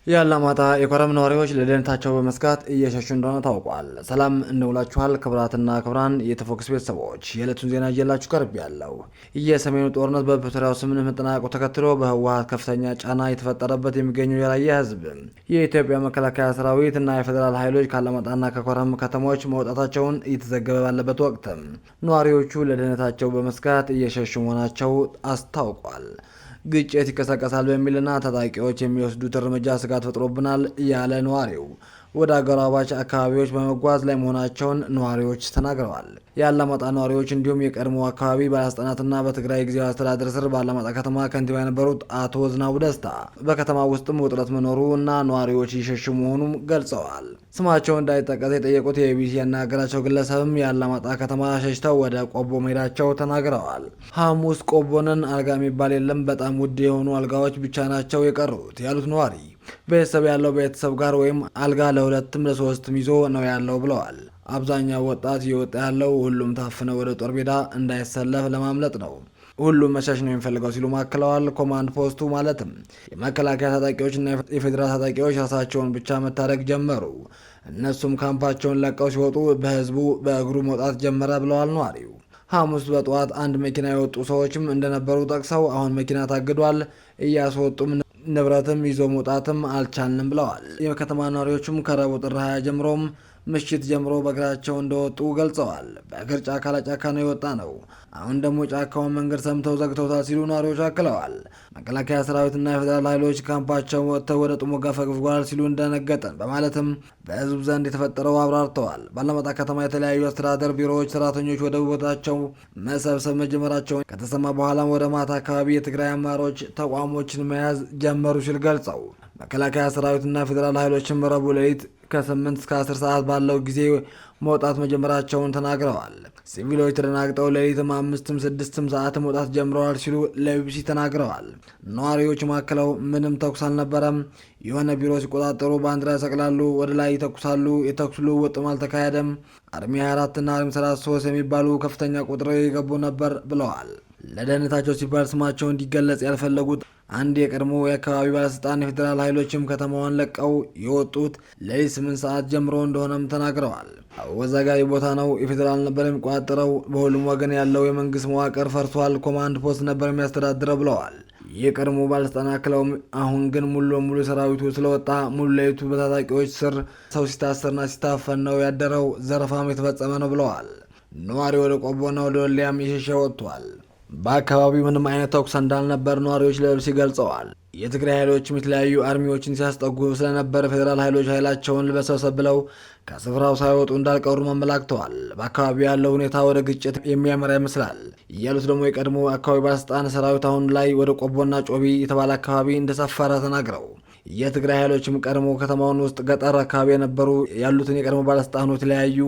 የአላማጣ የኮረም ነዋሪዎች ለደህንነታቸው በመስጋት እየሸሹ እንደሆነ ታውቋል። ሰላም እንደውላችኋል ክብራትና ክብራን የፎክስ ቤተሰቦች የዕለቱን ዜና ይዤላችሁ ቀርቤያለሁ። የሰሜኑ ጦርነት በፕሪቶሪያው ስምምነት መጠናቀቁ ተከትሎ በህወሓት ከፍተኛ ጫና የተፈጠረበት የሚገኘው የራያ ህዝብ የኢትዮጵያ መከላከያ ሰራዊት እና የፌዴራል ኃይሎች ከአላማጣና ከኮረም ከተሞች መውጣታቸውን እየተዘገበ ባለበት ወቅት ነዋሪዎቹ ለደህንነታቸው በመስጋት እየሸሹ መሆናቸው አስታውቋል። ግጭት ይቀሰቀሳል በሚልና ታጣቂዎች የሚወስዱት እርምጃ ስጋት ፈጥሮብናል ያለ ነዋሪው ወደ አጎራባች አካባቢዎች በመጓዝ ላይ መሆናቸውን ነዋሪዎች ተናግረዋል። የአላማጣ ነዋሪዎች እንዲሁም የቀድሞ አካባቢ ባለስልጣናትና በትግራይ ጊዜያዊ አስተዳደር ስር በአላማጣ ከተማ ከንቲባ የነበሩት አቶ ዝናቡ ደስታ በከተማ ውስጥም ውጥረት መኖሩ እና ነዋሪዎች እየሸሹ መሆኑን ገልጸዋል። ስማቸው እንዳይጠቀስ የጠየቁት የቢቢሲ ያናገራቸው ግለሰብም የአላማጣ ከተማ ሸሽተው ወደ ቆቦ መሄዳቸው ተናግረዋል። ሐሙስ ቆቦንን አልጋ የሚባል የለም፣ በጣም ውድ የሆኑ አልጋዎች ብቻ ናቸው የቀሩት ያሉት ነዋሪ ቤተሰብ ያለው ቤተሰብ ጋር ወይም አልጋ ለሁለትም ለሶስትም ይዞ ነው ያለው ብለዋል። አብዛኛው ወጣት እየወጣ ያለው ሁሉም ታፍነው ወደ ጦር ሜዳ እንዳይሰለፍ ለማምለጥ ነው። ሁሉም መሸሽ ነው የሚፈልገው ሲሉ ማክለዋል። ኮማንድ ፖስቱ ማለትም የመከላከያ ታጣቂዎችና የፌዴራል ታጣቂዎች ራሳቸውን ብቻ መታደግ ጀመሩ። እነሱም ካምፓቸውን ለቀው ሲወጡ በህዝቡ በእግሩ መውጣት ጀመረ ብለዋል ነዋሪው። ሐሙስ በጠዋት አንድ መኪና የወጡ ሰዎችም እንደነበሩ ጠቅሰው አሁን መኪና ታግዷል፣ እያስወጡም ንብረትም ይዞ መውጣትም አልቻልንም ብለዋል። የከተማ ነዋሪዎችም ከረቡዕ ጥር 20 ጀምሮም ምሽት ጀምሮ በእግራቸው እንደወጡ ገልጸዋል። በእግር ጫካ ለጫካ ነው የወጣ ነው። አሁን ደግሞ ጫካውን መንገድ ሰምተው ዘግተውታል ሲሉ ነዋሪዎች አክለዋል። መከላከያ ሰራዊትና የፌዴራል ኃይሎች ካምፓቸው ወጥተው ወደ ጥሙጋ ፈግፍጓል ሲሉ እንደነገጠን በማለትም በህዝብ ዘንድ የተፈጠረው አብራርተዋል። ባላማጣ ከተማ የተለያዩ አስተዳደር ቢሮዎች ሰራተኞች ወደ ቦታቸው መሰብሰብ መጀመራቸውን ከተሰማ በኋላም ወደ ማታ አካባቢ የትግራይ አመራሮች ተቋሞችን መያዝ ጀመሩ ሲል ገልጸው መከላከያ ሰራዊትና ፌዴራል ኃይሎችም ረቡዕ ሌሊት ከ8 እስከ 10 ሰዓት ባለው ጊዜ መውጣት መጀመራቸውን ተናግረዋል። ሲቪሎች ተደናግጠው ሌሊትም 5ም 6ም ሰዓት መውጣት ጀምረዋል ሲሉ ለቢቢሲ ተናግረዋል። ነዋሪዎች ማክለው ምንም ተኩስ አልነበረም፣ የሆነ ቢሮ ሲቆጣጠሩ ባንዲራ ያሰቅላሉ፣ ወደ ላይ ይተኩሳሉ፣ የተኩስ ልውውጥም አልተካሄደም። አርሚ 24 እና አርሚ 33 የሚባሉ ከፍተኛ ቁጥር የገቡ ነበር ብለዋል። ለደህንነታቸው ሲባል ስማቸው እንዲገለጽ ያልፈለጉት አንድ የቀድሞ የአካባቢ ባለስልጣን የፌዴራል ኃይሎችም ከተማዋን ለቀው የወጡት ሌሊት 8 ሰዓት ጀምሮ እንደሆነም ተናግረዋል። አወዛጋቢ ቦታ ነው። የፌዴራል ነበር የሚቆጣጠረው። በሁሉም ወገን ያለው የመንግስት መዋቅር ፈርሷል። ኮማንድ ፖስት ነበር የሚያስተዳድረው ብለዋል። የቀድሞ ባለስልጣን አክለውም አሁን ግን ሙሉ በሙሉ ሰራዊቱ ስለወጣ ሙሉ ሌሊቱ በታጣቂዎች ስር ሰው ሲታሰርና ሲታፈን ነው ያደረው። ዘረፋም የተፈጸመ ነው ብለዋል። ነዋሪ ወደ ቆቦና ወደ ወልዲያም የሸሸ ወጥቷል። በአካባቢው ምንም አይነት ተኩስ እንዳልነበር ነዋሪዎች ለቢቢሲ ገልጸዋል። የትግራይ ኃይሎችም የተለያዩ አርሚዎችን ሲያስጠጉ ስለነበር ፌዴራል ኃይሎች ኃይላቸውን ለመሰብሰብ ብለው ከስፍራው ሳይወጡ እንዳልቀሩ አመላክተዋል። በአካባቢው ያለው ሁኔታ ወደ ግጭት የሚያመራ ይመስላል እያሉት ደግሞ የቀድሞ አካባቢ ባለስልጣን ሰራዊት አሁን ላይ ወደ ቆቦና ጮቢ የተባለ አካባቢ እንደሰፈረ ተናግረው የትግራይ ኃይሎችም ቀድሞ ከተማውን ውስጥ ገጠር አካባቢ የነበሩ ያሉትን የቀድሞ ባለስልጣኑ የተለያዩ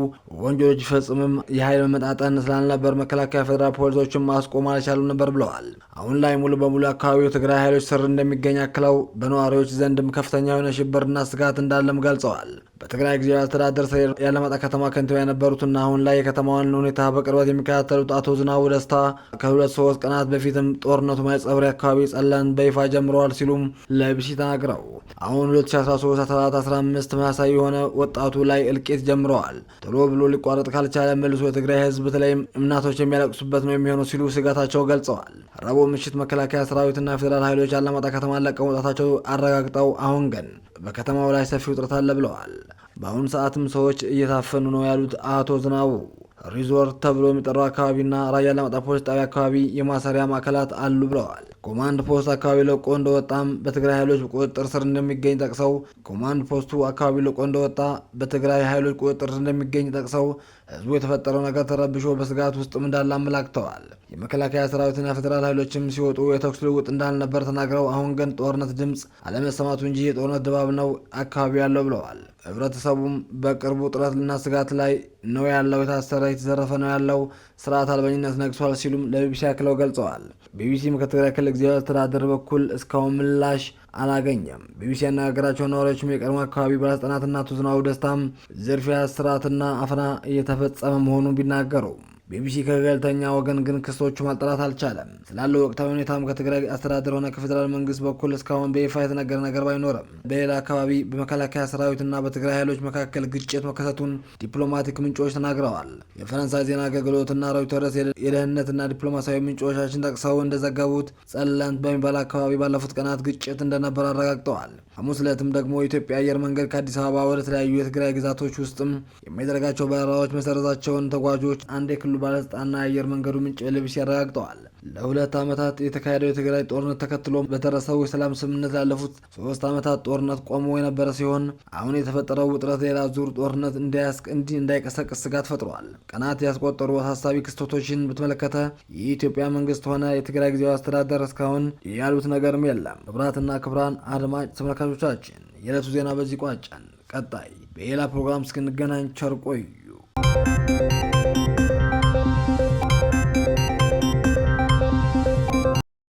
ወንጀሎች ፈጽምም የኃይል መመጣጠን ስላልነበር መከላከያ ፌዴራል ፖሊሶችም ማስቆም አልቻሉም ነበር ብለዋል። አሁን ላይ ሙሉ በሙሉ አካባቢው ትግራይ ኃይሎች ስር እንደሚገኝ አክለው በነዋሪዎች ዘንድም ከፍተኛ የሆነ ሽብርና ስጋት እንዳለም ገልጸዋል። በትግራይ ጊዜያዊ አስተዳደር ስር የአላማጣ ከተማ ከንቲባ የነበሩትና አሁን ላይ የከተማዋን ሁኔታ በቅርበት የሚከታተሉት አቶ ዝናቡ ደስታ ከ2-3 ቀናት በፊትም ጦርነቱ ማይጸብሪ አካባቢ ጸለን በይፋ ጀምረዋል ሲሉም ለቢቢሲ ተናግረው አሁን 2013 14-15 ተመሳሳይ የሆነ ወጣቱ ላይ እልቂት ጀምረዋል። ቶሎ ብሎ ሊቋረጥ ካልቻለ መልሶ የትግራይ ህዝብ በተለይም እናቶች የሚያለቅሱበት ነው የሚሆነው ሲሉ ስጋታቸው ገልጸዋል። ረቡዕ ምሽት መከላከያ ሰራዊትና ፌዴራል ኃይሎች አላማጣ ከተማን ለቀው መውጣታቸው አረጋግጠው አሁን ግን በከተማው ላይ ሰፊ ውጥረት አለ ብለዋል። በአሁኑ ሰዓትም ሰዎች እየታፈኑ ነው ያሉት አቶ ዝናቡ ሪዞርት ተብሎ የሚጠራው አካባቢና ራያ አላማጣ ፖሊስ ጣቢያ አካባቢ የማሰሪያ ማዕከላት አሉ ብለዋል። ኮማንድ ፖስት አካባቢ ለቆ እንደወጣም በትግራይ ኃይሎች ቁጥጥር ስር እንደሚገኝ ጠቅሰው ኮማንድ ፖስቱ አካባቢ ለቆ እንደወጣ በትግራይ ኃይሎች ቁጥጥር እንደሚገኝ ጠቅሰው ህዝቡ የተፈጠረው ነገር ተረብሾ በስጋት ውስጥም እንዳለ አመላክተዋል። የመከላከያ ሰራዊትና ፌዴራል ኃይሎችም ሲወጡ የተኩስ ልውውጥ እንዳልነበር ተናግረው አሁን ግን ጦርነት ድምፅ አለመሰማቱ እንጂ የጦርነት ድባብ ነው አካባቢ ያለው ብለዋል። ህብረተሰቡም በቅርቡ ጥረትና ስጋት ላይ ነው ያለው፣ የታሰረ የተዘረፈ ነው ያለው፣ ስርዓት አልበኝነት ነግሷል ሲሉም ለቢቢሲ አክለው ገልጸዋል። ቢቢሲም ከትግራይ ክልል ጊዜያዊ አስተዳደር በኩል እስካሁን ምላሽ አላገኘም። ቢቢሲ ያነጋገራቸው ነዋሪዎችም የቀድሞ አካባቢ ባለስልጣናትና አቶ ዝናቡ ደስታም ዝርፊያ፣ ስርዓትና አፈና እየተፈጸመ መሆኑን ቢናገሩ ቢቢሲ ከገለልተኛ ወገን ግን ክሶቹ ማጣራት አልቻለም። ስላለው ወቅታዊ ሁኔታም ከትግራይ አስተዳደር ሆነ ከፌዴራል መንግስት በኩል እስካሁን በይፋ የተነገረ ነገር ባይኖርም በሌላ አካባቢ በመከላከያ ሰራዊትና በትግራይ ኃይሎች መካከል ግጭት መከሰቱን ዲፕሎማቲክ ምንጮች ተናግረዋል። የፈረንሳይ ዜና አገልግሎትና ሮይተርስ የደህንነትና ዲፕሎማሲያዊ ምንጮቻችን ጠቅሰው እንደዘገቡት ጸለንት በሚባል አካባቢ ባለፉት ቀናት ግጭት እንደነበር አረጋግጠዋል። ሐሙስ ዕለትም ደግሞ የኢትዮጵያ አየር መንገድ ከአዲስ አበባ ወደ ተለያዩ የትግራይ ግዛቶች ውስጥም የሚያደርጋቸው በረራዎች መሰረዛቸውን ተጓዦች አንድ የክልሉ ባለስልጣንና የአየር መንገዱ ምንጭ ለቢቢሲ አረጋግጠዋል። ለ2 ዓመታት የተካሄደው የትግራይ ጦርነት ተከትሎ በደረሰው የሰላም ስምምነት ላለፉት 3 ዓመታት ጦርነት ቆሞ የነበረ ሲሆን አሁን የተፈጠረው ውጥረት ሌላ ዙር ጦርነት እንዳይቀሰቅስ ስጋት ፈጥሯል። ቀናት ያስቆጠሩ አሳሳቢ ክስተቶችን በተመለከተ የኢትዮጵያ መንግስት ሆነ የትግራይ ጊዜያዊ አስተዳደር እስካሁን ያሉት ነገርም የለም። ክቡራትና ክቡራን አድማጭ ተመልካቾቻችን የዕለቱ ዜና በዚህ ቋጨን። ቀጣይ በሌላ ፕሮግራም እስክንገናኝ ቸር ቆዩ።